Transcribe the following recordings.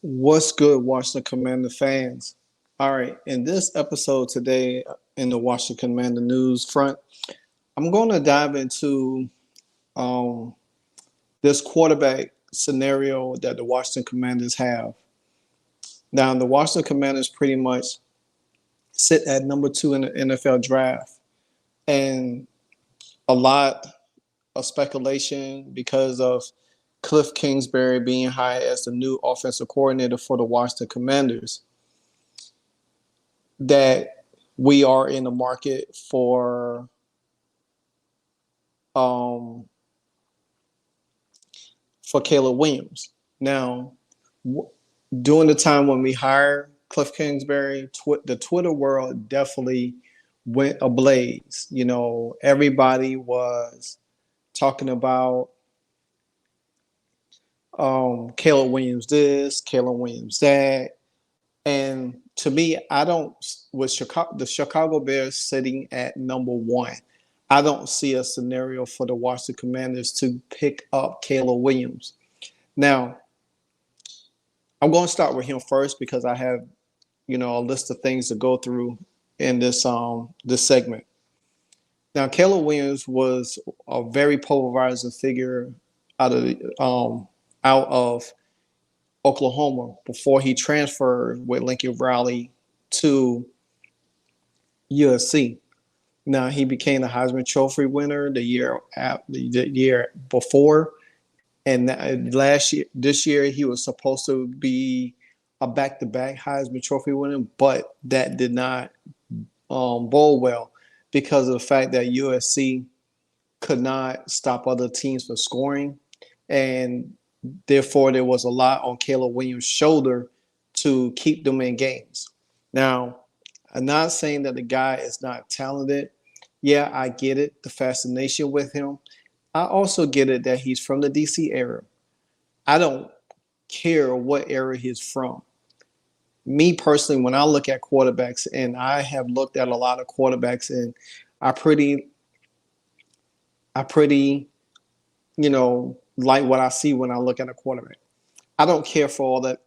What's good, Washington Commander fans? All right, in this episode today in the Washington Commander news front, I'm going to dive into um, this quarterback scenario that the Washington Commanders have. Now, the Washington Commanders pretty much sit at number 2 in the NFL draft, and a lot of speculation because of Cliff Kingsbury being hired as the new offensive coordinator for the Washington Commanders, that we are in the market um, for Caleb Williams. Now, during the time when we hired Cliff Kingsbury, the Twitter world definitely went ablaze. You know, everybody was talking about Caleb Williams this, Caleb Williams that. And to me, I don't, with the Chicago Bears sitting at number 1, I don't see a scenario for the Washington Commanders to pick up Caleb Williams. Now, I'm going to start with him first because I have, a list of things to go through in this segment. Now, Caleb Williams was a very polarizing figure out of Oklahoma before he transferred with Lincoln Riley to USC. Now, he became the Heisman Trophy winner the year before, and this year he was supposed to be a back-to-back Heisman Trophy winner, but that did not bowl well because of the fact that USC could not stop other teams from scoring, and therefore there was a lot on Caleb Williams' shoulder to keep them in games. Now, I'm not saying that the guy is not talented. Yeah, I get it, the fascination with him. I also get it that he's from the DC area. I don't care what area he's from. Me personally, when I look at quarterbacks, and I have looked at a lot of quarterbacks, and I pretty, like what I see when I look at a quarterback. I don't care for all the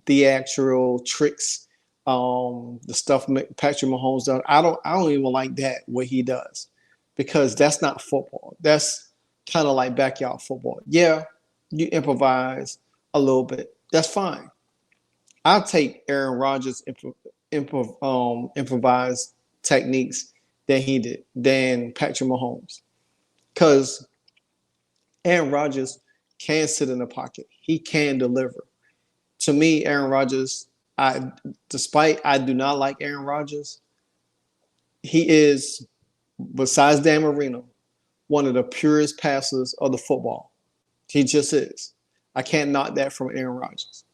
theatrical tricks, the stuff Patrick Mahomes does. I don't even like that what he does, because that's not football. That's kind of like backyard football. Yeah, you improvise a little bit. That's fine. I'll take Aaron Rodgers' improvised techniques that he did than Patrick Mahomes, because Aaron Rodgers can sit in the pocket. He can deliver. To me, Aaron Rodgers, despite I do not like Aaron Rodgers, he is, besides Dan Marino, one of the purest passers of the football. He just is. I can't knock that from Aaron Rodgers.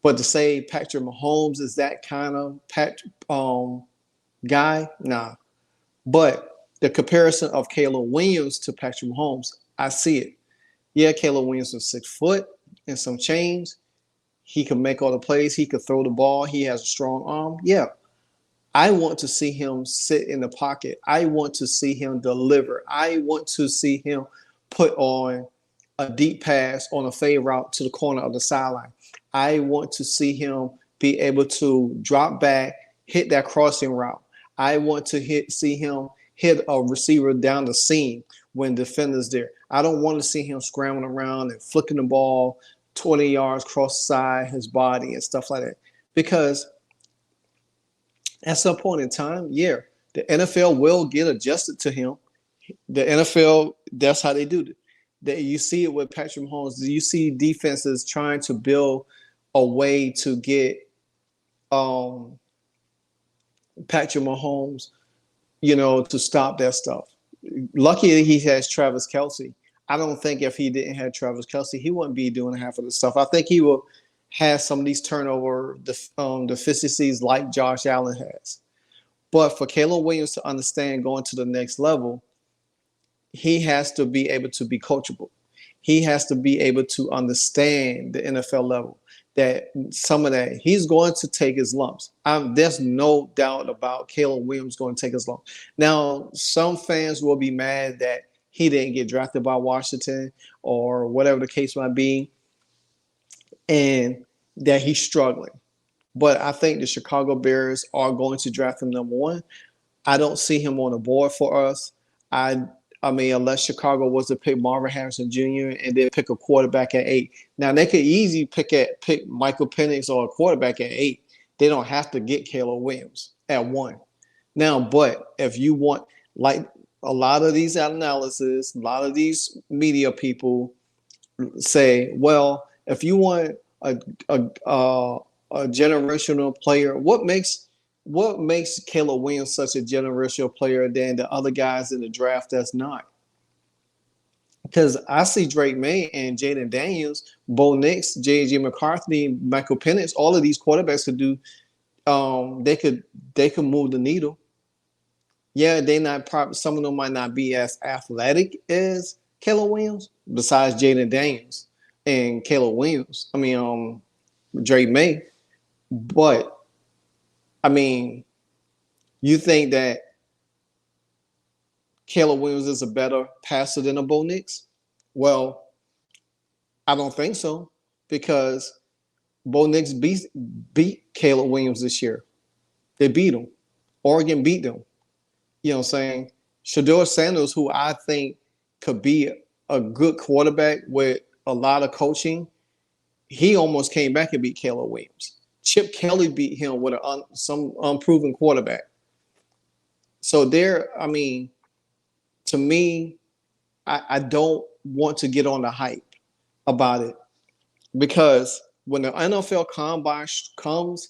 But to say Patrick Mahomes is that kind of guy, nah. But the comparison of Caleb Williams to Patrick Mahomes, I see it. Yeah, Caleb Williams was 6 foot and some change. He could make all the plays. He could throw the ball. He has a strong arm. Yeah. I want to see him sit in the pocket. I want to see him deliver. I want to see him put on a deep pass on a fade route to the corner of the sideline. I want to see him be able to drop back, hit that crossing route. I want to see him hit a receiver down the seam when defenders there. I don't want to see him scrambling around and flicking the ball 20 yards cross-side his body and stuff like that. Because at some point in time, yeah, the NFL will get adjusted to him. The NFL, that's how they do it. You see it with Patrick Mahomes. You see defenses trying to build a way to get Patrick Mahomes, to stop that stuff. Lucky he has Travis Kelce. I don't think if he didn't have Travis Kelce, he wouldn't be doing half of the stuff. I think he will have some of these turnover deficiencies like Josh Allen has. But for Caleb Williams to understand going to the next level, he has to be able to be coachable. He has to be able to understand the NFL level, that some of that he's going to take his lumps. There's no doubt about Caleb Williams going to take his lumps. Now, some fans will be mad that he didn't get drafted by Washington or whatever the case might be. And that he's struggling. But I think the Chicago Bears are going to draft him number one. I don't see him on the board for us. I I mean, unless Chicago was to pick Marvin Harrison Jr. and then pick a quarterback at 8. Now they could easily pick Michael Penix or a quarterback at 8. They don't have to get Caleb Williams at 1. Now, but if you want, like a lot of these analysis, a lot of these media people say, well, if you want a generational player, what makes Caleb Williams such a generational player than the other guys in the draft that's not? Because I see Drake May and Jaden Daniels, Bo Nix, J.J. McCarthy, Michael Penix, all of these quarterbacks could do. They could move the needle. Yeah, they not probably, some of them might not be as athletic as Caleb Williams, besides Jaden Daniels and Caleb Williams. I mean, Drake May. But I mean, you think that Caleb Williams is a better passer than a Bo Nix? Well, I don't think so, because Bo Nix beat Caleb Williams this year. They beat him. Oregon beat them. You know what I'm saying? Shedeur Sanders, who I think could be a good quarterback with a lot of coaching, he almost came back and beat Caleb Williams. Chip Kelly beat him with some unproven quarterback. So I mean, to me, I don't want to get on the hype about it, because when the NFL Combine comes,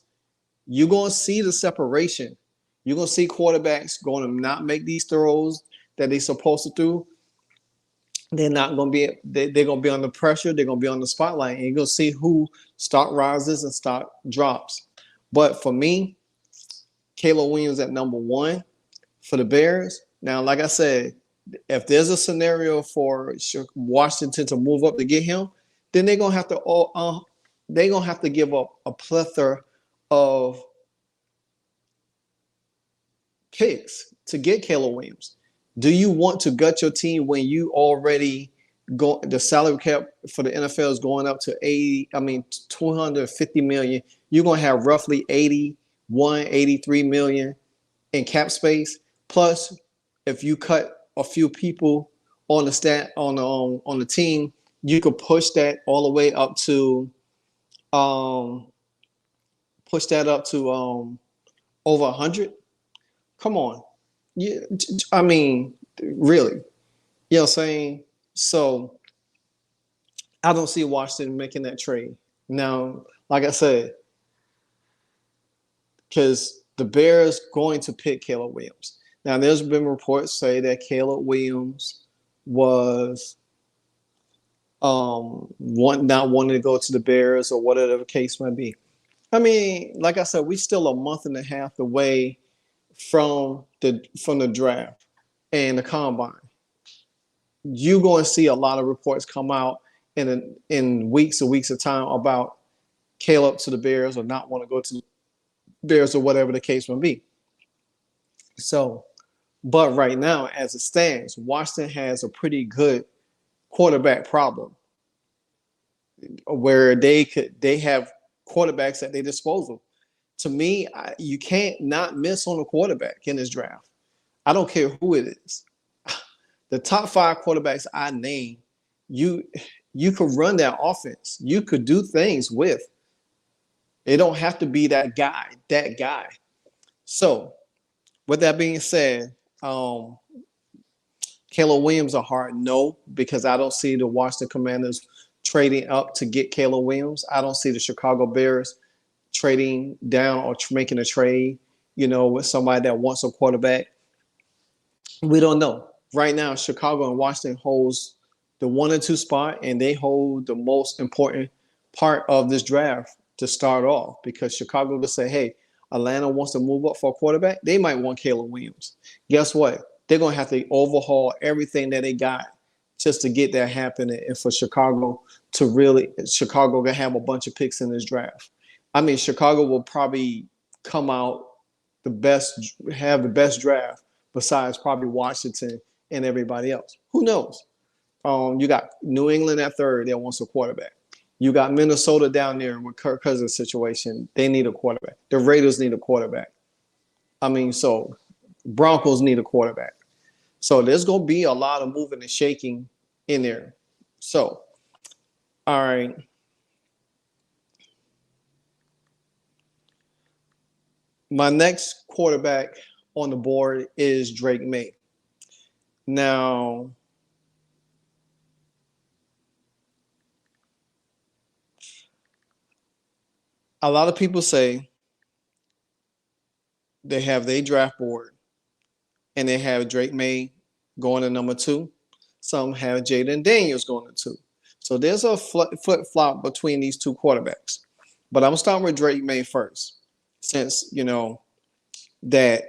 you're going to see the separation. You're going to see quarterbacks going to not make these throws that they're supposed to do. They're not going to be. They're going to be under pressure. They're going to be on the spotlight, and you're going to see who stock rises and stock drops. But for me, Caleb Williams at number 1 for the Bears. Now, like I said, if there's a scenario for Washington to move up to get him, then they're gonna have to give up a plethora of picks to get Caleb Williams. Do you want to gut your team when you already the salary cap for the NFL is going up to 250 million? You're gonna have roughly 83 million in cap space. Plus, if you cut a few people on the team, you could push that all the way up to over 100. Come on. Yeah, I mean, really. You know what I'm saying? So I don't see Washington making that trade. Now, like I said, because the Bears going to pick Caleb Williams. Now, there's been reports say that Caleb Williams was not wanting to go to the Bears or whatever the case might be. I mean, like I said, we're still a month and a half away from the draft and the combine. You're going to see a lot of reports come out in weeks and weeks of time about Caleb to the Bears or not want to go to the Bears or whatever the case may be. So, but right now, as it stands, Washington has a pretty good quarterback problem, where they have quarterbacks at their disposal. To me, you can't not miss on a quarterback in this draft. I don't care who it is. The top 5 quarterbacks I name, you could run that offense. You could do things with. It don't have to be that guy. So, with that being said, Caleb Williams a hard no, because I don't see the Washington Commanders trading up to get Caleb Williams. I don't see the Chicago Bears trading down or making a trade, with somebody that wants a quarterback. We don't know. Right now, Chicago and Washington holds the 1 and 2 spot, and they hold the most important part of this draft to start off, because Chicago will say, hey, Atlanta wants to move up for a quarterback. They might want Caleb Williams. Guess what? They're going to have to overhaul everything that they got just to get that happening, and for Chicago to have a bunch of picks in this draft. I mean, Chicago will probably come out have the best draft besides probably Washington and everybody else. Who knows? You got New England at 3rd that wants a quarterback. You got Minnesota down there with Kirk Cousins situation. They need a quarterback. The Raiders need a quarterback. I mean, so Broncos need a quarterback. So there's going to be a lot of moving and shaking in there. So, all right. My next quarterback on the board is Drake May. Now, a lot of people say they have their draft board and they have Drake May going to number 2. Some have Jaden Daniels going to 2. So there's a flip-flop between these two quarterbacks. But I'm starting with Drake May first, since, that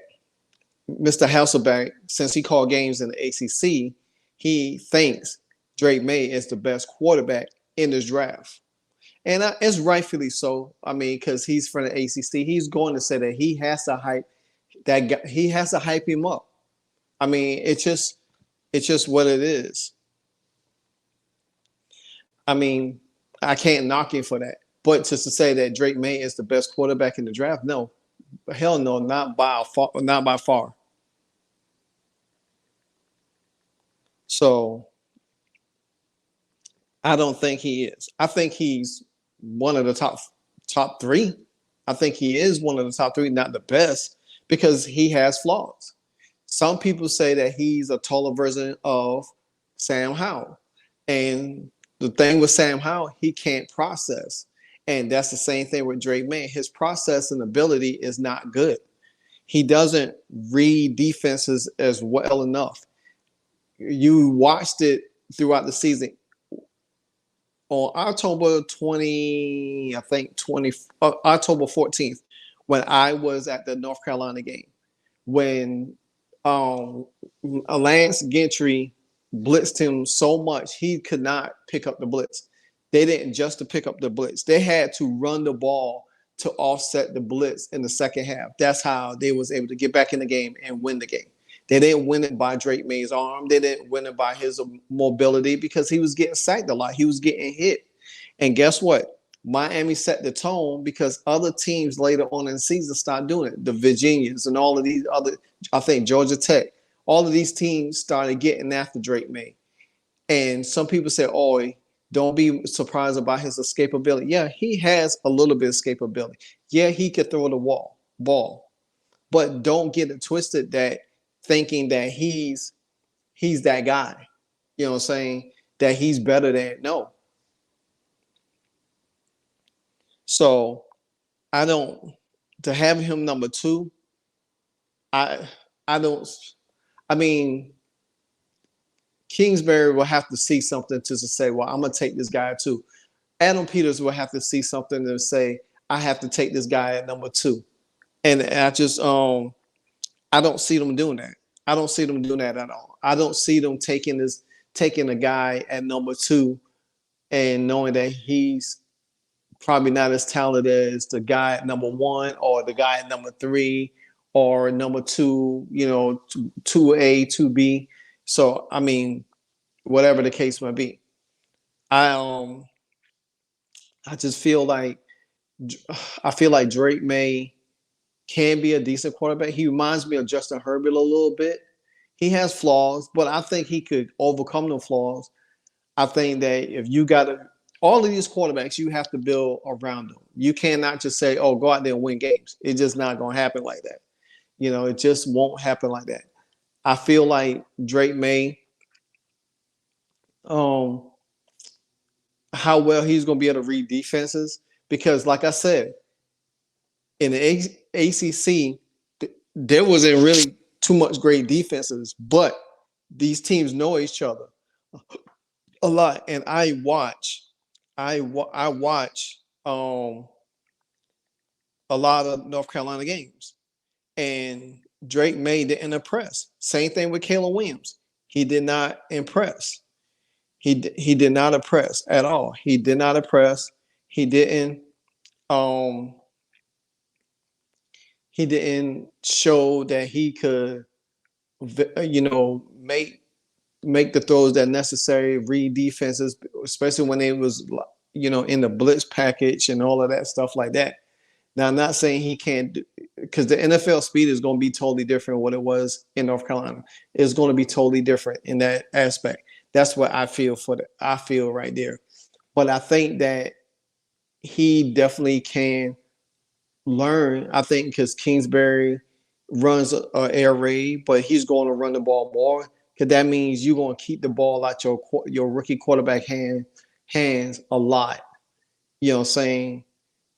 Mr. Hasselbeck, since he called games in the ACC, he thinks Drake May is the best quarterback in this draft. And it's rightfully so. I mean, because he's from the ACC, he's going to say that he has to hype that guy. He has to hype him up. I mean, it's just what it is. I mean, I can't knock him for that. But just to say that Drake May is the best quarterback in the draft, no, hell no, not by far, not by far. So I don't think he is. I think he's one of the top 3. I think he is one of the top 3, not the best, because he has flaws. Some people say that he's a taller version of Sam Howell. And the thing with Sam Howell, he can't process. And that's the same thing with Drake May. His processing ability is not good. He doesn't read defenses as well enough. You watched it throughout the season. On October 14th, when I was at the North Carolina game, when Lance Gentry blitzed him so much he could not pick up the blitz. They didn't just to pick up the blitz. They had to run the ball to offset the blitz in the second half. That's how they was able to get back in the game and win the game. They didn't win it by Drake May's arm. They didn't win it by his mobility because he was getting sacked a lot. He was getting hit. And guess what? Miami set the tone because other teams later on in the season started doing it. The Virginians and all of these other, I think Georgia Tech, all of these teams started getting after Drake May. And some people say, oh, don't be surprised about his escapability. Yeah, he has a little bit of escapability. Yeah, he could throw the ball. But don't get it twisted that thinking that he's that guy. You know what I'm saying? That he's better than, no. So I don't, to have him number 2, I mean, Kingsbury will have to see something to say, well, I'm going to take this guy too. Adam Peters will have to see something to say, I have to take this guy at number 2. And I just, I don't see them doing that. I don't see them doing that at all. I don't see them taking a guy at number 2 and knowing that he's probably not as talented as the guy at number 1 or the guy at number 3 or number 2, 2A, 2B. So, I mean, whatever the case might be. I just feel like Drake May can be a decent quarterback. He reminds me of Justin Herbert a little bit. He has flaws, but I think he could overcome the flaws. I think that if you got all of these quarterbacks, you have to build around them. You cannot just say, oh, go out there and win games. It's just not going to happen like that. It just won't happen like that. I feel like Drake May, how well he's going to be able to read defenses. Because like I said, in the ACC, there wasn't really too much great defenses, but these teams know each other a lot. And I watch a lot of North Carolina games, and Drake May didn't impress. Same thing with Caleb Williams. He did not impress. He did not impress at all. He did not impress. He didn't show that he could, make the throws that necessary, read defenses, especially when it was in the blitz package and all of that stuff like that. Now, I'm not saying he can't do, because the NFL speed is going to be totally different what it was in North Carolina. It's going to be totally different in that aspect. That's what I feel right there. But I think that he definitely can learn. I think because Kingsbury runs an air raid, but he's going to run the ball more because that means you're going to keep the ball out your rookie quarterback hands a lot. You know what I'm saying?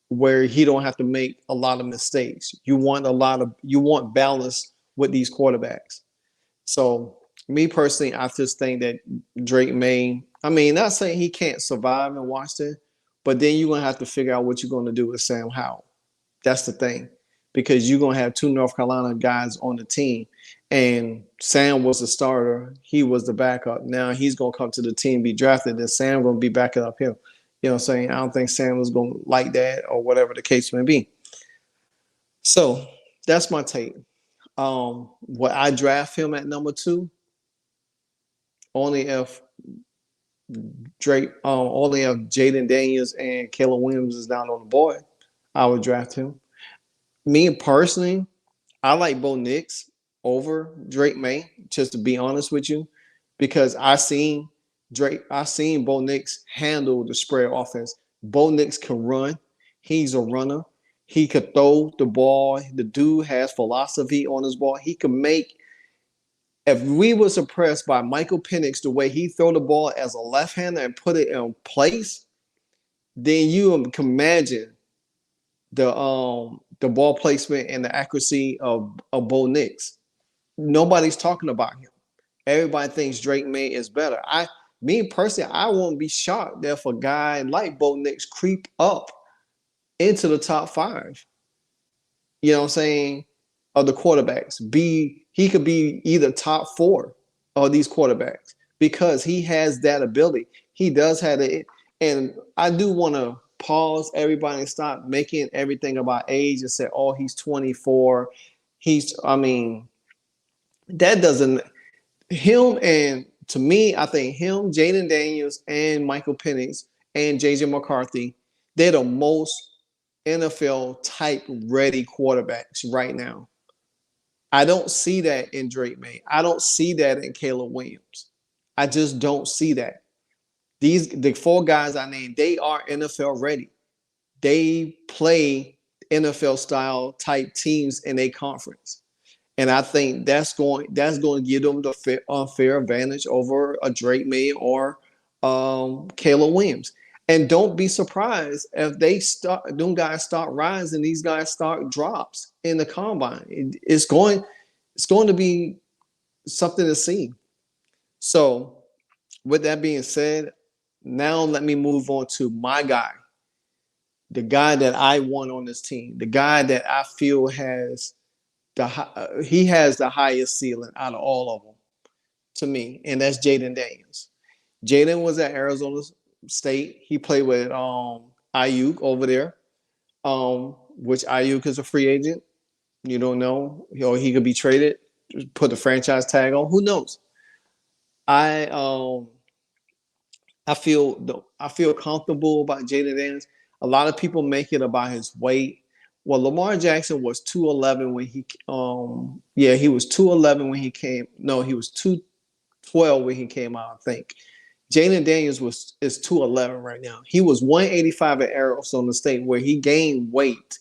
Where he don't have to make a lot of mistakes. You want balance with these quarterbacks. So me personally, I just think that Drake May, I mean, not saying he can't survive in Washington, but then you're gonna have to figure out what you're gonna do with Sam Howell. That's the thing. Because you're gonna have two North Carolina guys on the team. And Sam was the starter, he was the backup. Now he's gonna come to the team, be drafted, and Sam gonna be backing up him. You know what I'm saying? I don't think Sam was gonna like that or whatever the case may be. So that's my take. Would I draft him at number 2? Only if only if Jaden Daniels and Caleb Williams is down on the board, I would draft him. Me personally, I like Bo Nix over Drake May, just to be honest with you, because I seen Bo Nix handle the spread offense. Bo Nix can run. He's a runner. He could throw the ball. The dude has philosophy on his ball. He could make. If we was impressed by Michael Penix, the way he throw the ball as a left-hander and put it in place, then you can imagine the ball placement and the accuracy of Bo Nix. Nobody's talking about him. Everybody thinks Drake May is better. Me personally, I won't be shocked if a guy like Bo Nix creep up into the top 5. You know what I'm saying? Of the quarterbacks. He could be either top 4 of these quarterbacks because he has that ability. He does have it. And I do want to pause everybody and stop making everything about age and say, oh, he's 24. That doesn't, him and to me, I think him, Jaden Daniels, and Michael Penix and JJ McCarthy, they're the most NFL type ready quarterbacks right now. I don't see that in Drake May. I don't see that in Caleb Williams. I just don't see that. The 4 guys I named, they are NFL ready. They play NFL style type teams in a conference. And I think that's going to give them the unfair advantage over a Drake May or Caleb Williams. And don't be surprised if them guys start rising, these guys start drops in the combine. It's going to be something to see. So, with that being said, now let me move on to my guy, the guy that I want on this team, the guy that I feel has he has the highest ceiling out of all of them to me, and that's Jaden Daniels. Jayden was at Arizona State. He played with Ayuk over there, which Ayuk is a free agent. You don't know, he could be traded, put the franchise tag on. Who knows? I feel comfortable about Jaden Daniels. A lot of people make it about his weight. Well, Lamar Jackson was 211 when he was 211 when he came. No, he was 212 when he came out, I think. Jaden Daniels is 211 right now. He was 185 at Arizona State where he gained weight.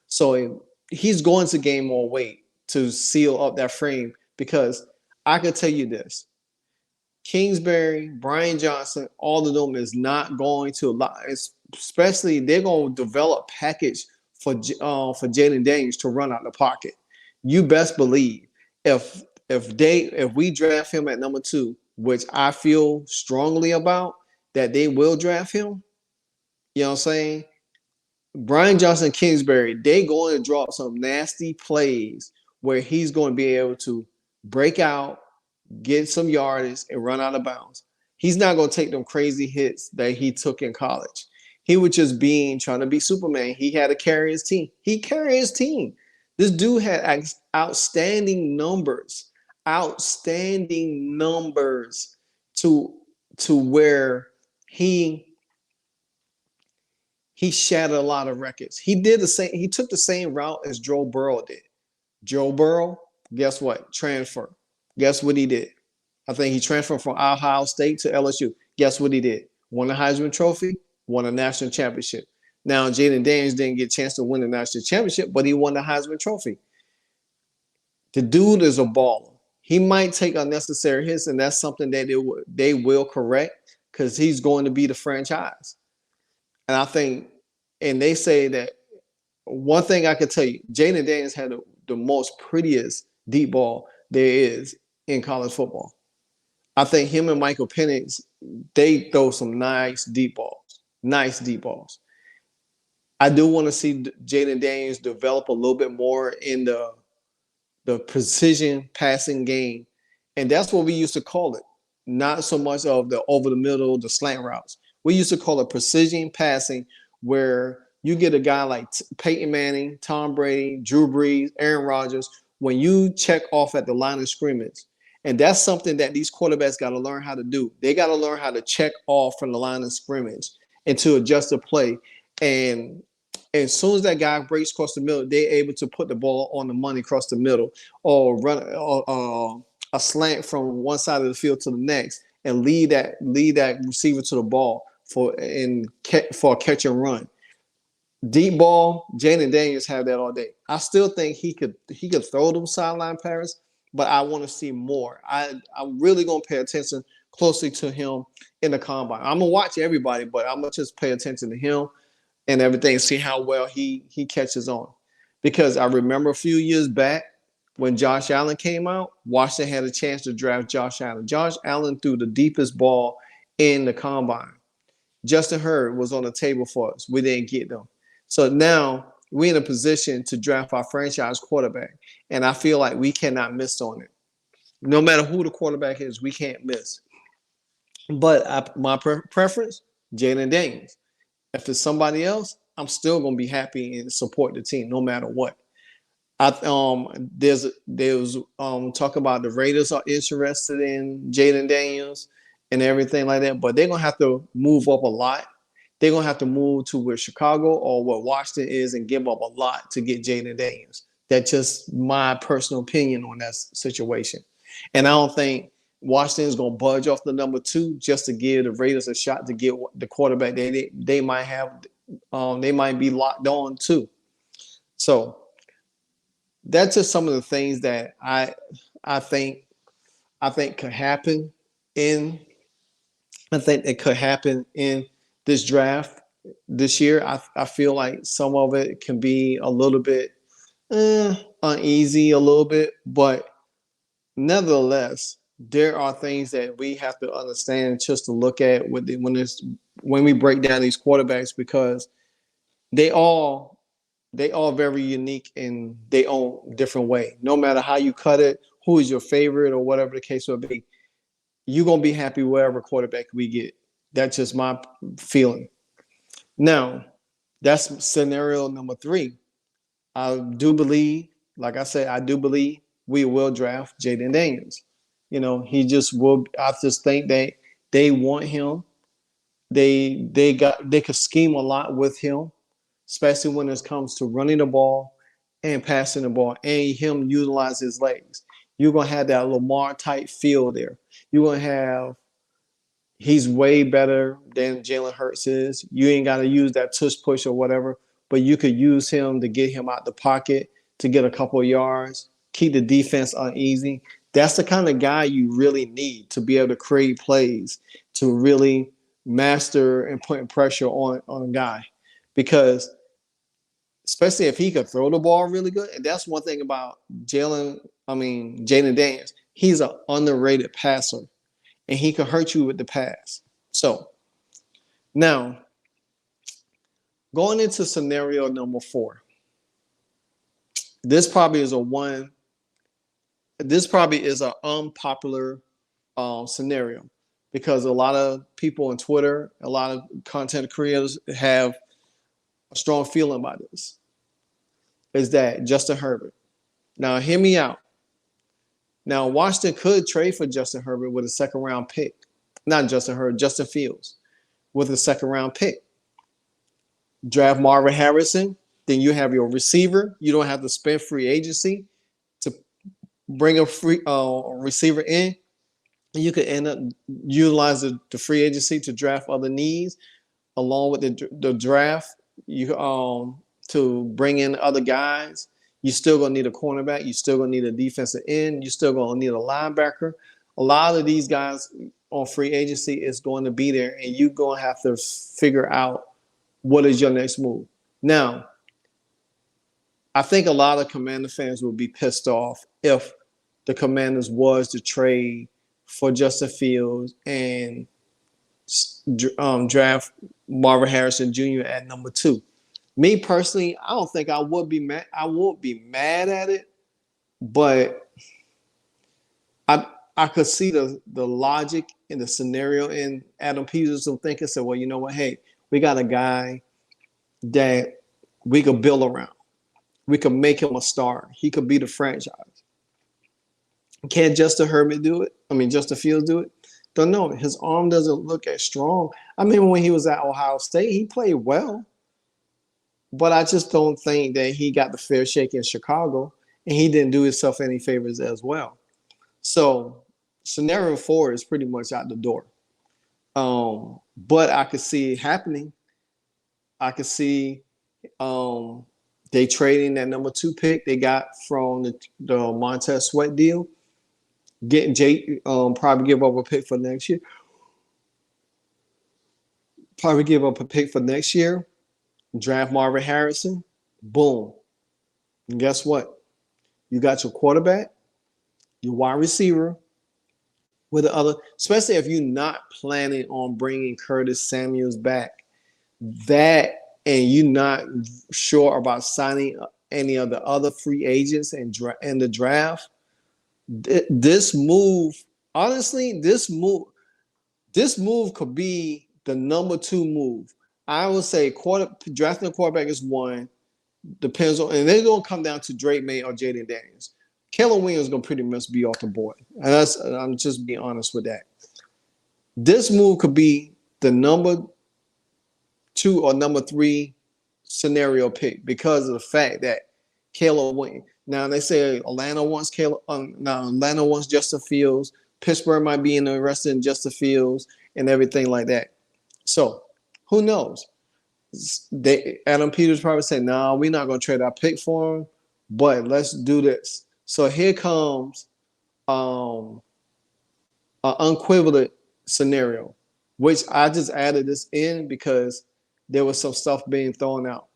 So he's going to gain more weight to seal up that frame because I can tell you this. Kingsbury, Brian Johnson, all of them is not going to allow, especially they're going to develop package for Jaden Daniels to run out the pocket. You best believe if we draft him at number 2, which I feel strongly about that they will draft him, you know what I'm saying? Brian Johnson, Kingsbury, they going to drop some nasty plays where he's going to be able to break out, get some yardage, and run out of bounds. He's not going to take them crazy hits that he took in college. He was just trying to be Superman. He had to carry his team. He carried his team. This dude had outstanding numbers to where he He shattered a lot of records. He did the same. He took the same route as Joe Burrow did. Joe Burrow, guess what? Transfer. Guess what he did? I think he transferred from Ohio State to LSU. Guess what he did? Won the Heisman Trophy, won a national championship. Now, Jaden Daniels didn't get a chance to win the national championship, but he won the Heisman Trophy. The dude is a baller. He might take unnecessary hits, and that's something that they will correct because he's going to be the franchise. And I think, and they say that one thing I can tell you, Jaden Daniels had the most prettiest deep ball there is in college football. I think him and Michael Penix, they throw some nice deep balls. Nice deep balls. I do want to see Jaden Daniels develop a little bit more in the precision passing game. And that's what we used to call it. Not so much of the over the middle, the slant routes. We used to call it precision passing, where you get a guy like Peyton Manning, Tom Brady, Drew Brees, Aaron Rodgers, when you check off at the line of scrimmage. And that's something that these quarterbacks got to learn how to do. They got to learn how to check off from the line of scrimmage and to adjust the play. And as soon as that guy breaks across the middle, they're able to put the ball on the money across the middle or run a slant from one side of the field to the next and lead that receiver to the ball for a catch and run. Deep ball, Jaden Daniels have that all day. I still think he could throw them sideline passes, but I want to see more. I'm really gonna pay attention closely to him in the combine. I'm gonna watch everybody, but I'm gonna just pay attention to him and everything, see how well he catches on. Because I remember a few years back when Josh Allen came out, Washington had a chance to draft Josh Allen. Josh Allen threw the deepest ball in the combine. Justin Herbert was on the table for us. We didn't get them. So now we're in a position to draft our franchise quarterback. And I feel like we cannot miss on it. No matter who the quarterback is, we can't miss. But my preference, Jaden Daniels. If it's somebody else, I'm still gonna be happy and support the team no matter what. There's talk about the Raiders are interested in Jaden Daniels and everything like that, but they're gonna have to move up a lot. They're gonna have to move to where Chicago or where Washington is and give up a lot to get Jaden Daniels. That's just my personal opinion on that situation. And I don't think Washington's gonna budge off the number 2 just to give the Raiders a shot to get the quarterback they might have. They might be locked on too. So that's just some of the things that I think could happen in. I think it could happen in this draft this year. I feel like some of it can be a little bit uneasy, a little bit, but nevertheless, there are things that we have to understand just to look at when we break down these quarterbacks, because they all very unique in their own different way. No matter how you cut it, who is your favorite or whatever the case will be, you're gonna be happy wherever quarterback we get. That's just my feeling. Now, that's scenario number 3. I do believe, like I said, I do believe we will draft Jaden Daniels. You know, he just will. I just think they want him. They could scheme a lot with him, especially when it comes to running the ball and passing the ball, and him utilize his legs. You're gonna have that Lamar type feel there. You're gonna have. He's way better than Jalen Hurts is. You ain't got to use that tush push or whatever, but you could use him to get him out the pocket to get a couple of yards, keep the defense uneasy. That's the kind of guy you really need to be able to create plays, to really master and putting pressure on a guy. Because especially if he could throw the ball really good, and that's one thing about Jaden Daniels. He's an underrated passer, and he could hurt you with the pass. So now, going into scenario number 4, this probably is an unpopular scenario, because a lot of people on Twitter, a lot of content creators have a strong feeling about this. Is that Justin Herbert? Now, hear me out. Now, Washington could trade for Justin Herbert with a second-round pick. Not Justin Herbert, Justin Fields with a second-round pick. draft Marvin Harrison. Then you have your receiver. You don't have to spend free agency to bring a free receiver in. You could end up utilize the free agency to draft other needs along with the draft. You to bring in other guys. You still gonna need a cornerback. You still gonna need a defensive end. You still gonna need a linebacker. A lot of these guys on free agency is going to be there, and you're gonna have to figure out what is your next move. Now, I think a lot of Commander fans will be pissed off if the Commanders was to trade for Justin Fields and draft Marvin Harrison Jr. at number 2. Me personally, I don't think I would be mad. I would be mad at it, but I could see the logic in the scenario in Adam Peterson thinking, so, well, you know what? Hey, we got a guy that we could build around. We could make him a star. He could be the franchise. Can Justin Fields do it? Don't know. His arm doesn't look as strong. I mean, when he was at Ohio State, he played well. But I just don't think that he got the fair shake in Chicago, and he didn't do himself any favors as well. So scenario 4 is pretty much out the door. But I could see it happening. I could see they trading that number 2 pick they got from the Montez Sweat deal. Getting probably give up a pick for next year. Probably give up a pick for next year. Draft Marvin Harrison. Boom. And guess what? You got your quarterback, your wide receiver, with the other, especially if you're not planning on bringing Curtis Samuels back. That, and you're not sure about signing any of the other free agents and the draft. This move, honestly, this move could be the number 2 move. I would say drafting a quarterback is 1. Depends on, and they're gonna come down to Drake May or Jaden Daniels. Caleb Williams is gonna pretty much be off the board, and I'm just being honest with that. This move could be the number 2 or number 3 scenario pick because of the fact that Caleb Williams. Now they say Atlanta wants Atlanta wants Justin Fields. Pittsburgh might be interested in Justin Fields and everything like that. So who knows? Adam Peters probably said, "No, we're not going to trade our pick for him, but let's do this." So here comes an unequivocal scenario, which I just added this in because there was some stuff being thrown out.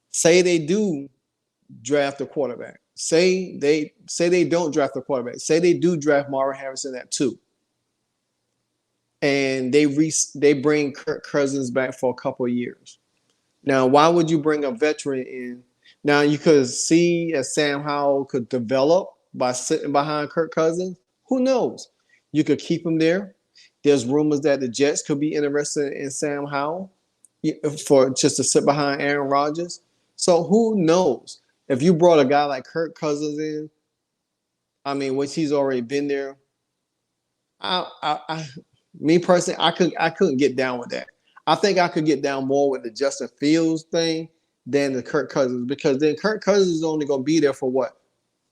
Say they do draft a quarterback. Say they don't draft a quarterback. Say they do draft Marvin Harrison at 2. And they bring Kirk Cousins back for a couple of years. Now, why would you bring a veteran in? Now, you could see as Sam Howell could develop by sitting behind Kirk Cousins. Who knows? You could keep him there. There's rumors that the Jets could be interested in Sam Howell for just to sit behind Aaron Rodgers. So who knows? If you brought a guy like Kirk Cousins in, I mean, which he's already been there, me personally, I couldn't get down with that. I think I could get down more with the Justin Fields thing than the Kirk Cousins, because then Kirk Cousins is only going to be there for what,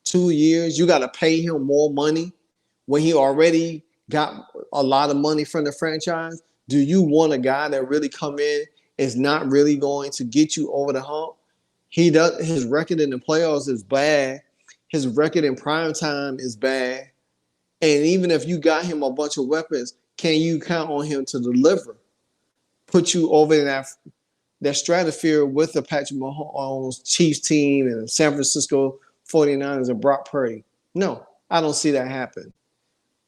2 years? You got to pay him more money when he already got a lot of money from the franchise. Do you want a guy that really come in is not really going to get you over the hump? His record in the playoffs is bad. His record in prime time is bad. And even if you got him a bunch of weapons, can you count on him to deliver? Put you over in that stratosphere with the Patrick Mahomes Chiefs team and San Francisco 49ers and Brock Purdy? No, I don't see that happen.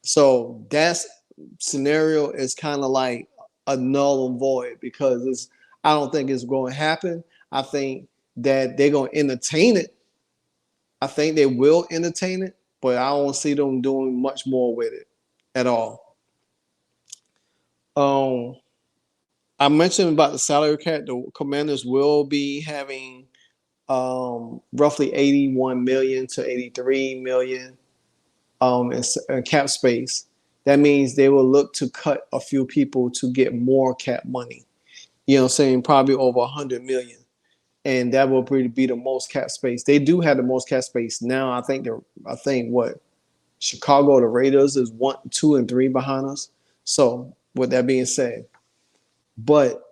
So that scenario is kind of like a null and void because I don't think it's going to happen. I think that they're going to entertain it. I think they will entertain it, but I don't see them doing much more with it at all. I mentioned about the salary cap. The Commanders will be having roughly 81 million to 83 million in cap space. That means they will look to cut a few people to get more cap money. You know what I'm saying? Probably over 100 million. And that will probably be the most cap space. They do have the most cap space now. I think what Chicago, the Raiders is 1, 2, and 3 behind us. So with that being said, but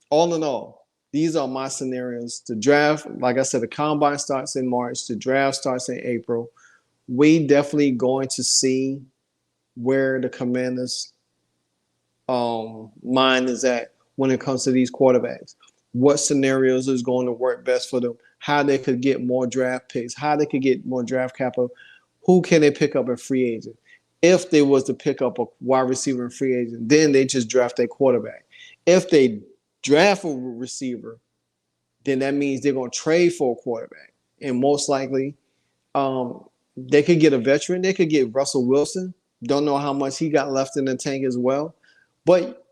all in all, these are my scenarios. The draft, like I said, the combine starts in March. The draft starts in April. We definitely going to see where the Commanders' mind is at when it comes to these quarterbacks. What scenarios is going to work best for them? How they could get more draft picks? How they could get more draft capital? Who can they pick up a free agent? If they was to pick up a wide receiver and free agent, then they just draft a quarterback. If they draft a receiver, then that means they're going to trade for a quarterback. And most likely, they could get a veteran. They could get Russell Wilson. Don't know how much he got left in the tank as well. But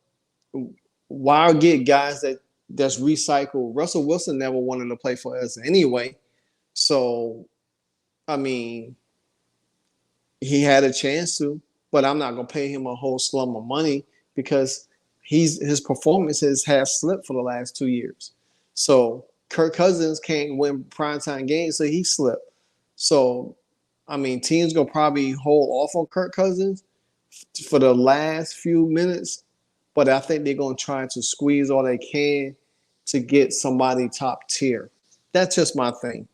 why get guys that's recycled? Russell Wilson never wanted to play for us anyway. So, I mean, he had a chance to, but I'm not gonna pay him a whole slum of money because his performances have slipped for the last 2 years. So Kirk Cousins can't win primetime games, so he slipped. So I mean, teams gonna probably hold off on Kirk Cousins for the last few minutes, but I think they're gonna try to squeeze all they can to get somebody top tier. That's just my thing.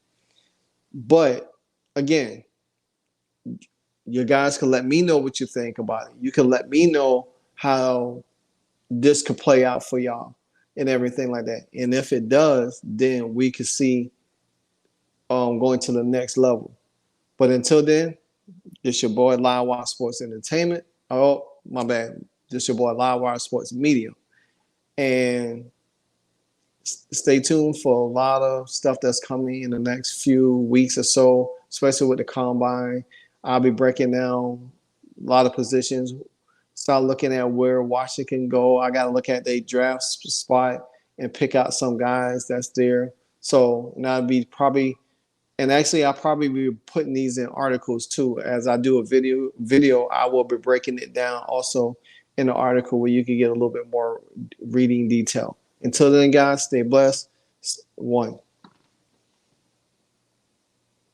But again, you guys can let me know what you think about it. You can let me know how this could play out for y'all and everything like that. And if it does, then we can see going to the next level. But until then, this your boy LiveWire Sports Entertainment. Oh, my bad. This your boy LiveWire Sports Media. And stay tuned for a lot of stuff that's coming in the next few weeks or so, especially with the combine. I'll be breaking down a lot of positions, start looking at where Washington can go. I got to look at their draft spot and pick out some guys that's there. So, and I'll be probably, and actually I'll probably be putting these in articles too. As I do a video, I will be breaking it down also in an article where you can get a little bit more reading detail. Until then, guys, stay blessed. One.